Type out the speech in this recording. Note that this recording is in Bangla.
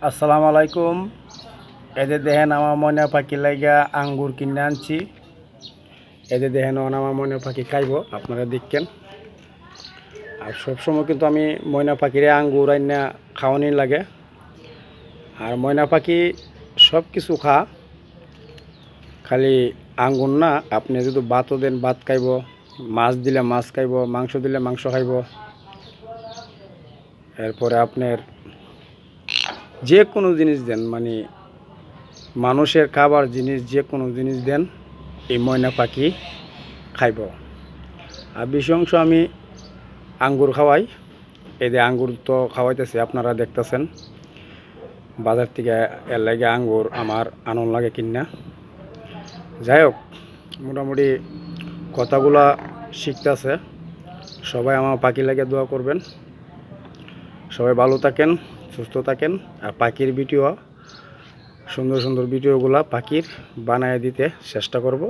আসসালামু আলাইকুম। এদের দেখেন আমার ময়না পাখি লাইগা আঙ্গুর কিনে আনছি। এদের দেখেন আমার ময়না পাখি খাইব, আপনারা দেখেন। আর সবসময় কিন্তু আমি ময়না পাখিরে আঙ্গুর আইনা খাওয়ানি লাগে। আর ময়না পাখি সব কিছু খালি আঙ্গুর না। আপনি যদি ভাতও দেন ভাত খাইব, মাছ দিলে মাছ খাইব, মাংস দিলে মাংস খাইব। এরপরে আপনার যে কোনো জিনিস দেন, মানে মানুষের খাবার জিনিস যে কোনো জিনিস দেন, এই ময়না পাখি খাইব। আর বেশি অংশ আমি আঙ্গুর খাওয়াই। এই যে আঙ্গুর তো খাওয়াইতেছি, আপনারা দেখতেছেন বাজার থেকে। এর লাগে আঙ্গুর আমার আনন্দ লাগে কিনা। যাই হোক, মোটামুটি কথাগুলা শিখতেছে। সবাই আমার পাখি লাগে দোয়া করবেন। সবাই ভালো থাকেন, সুস্থ থাকেন। আর পাখির ভিডিও, সুন্দর সুন্দর ভিডিওগুলা পাখির বানায় দিতে চেষ্টা করব।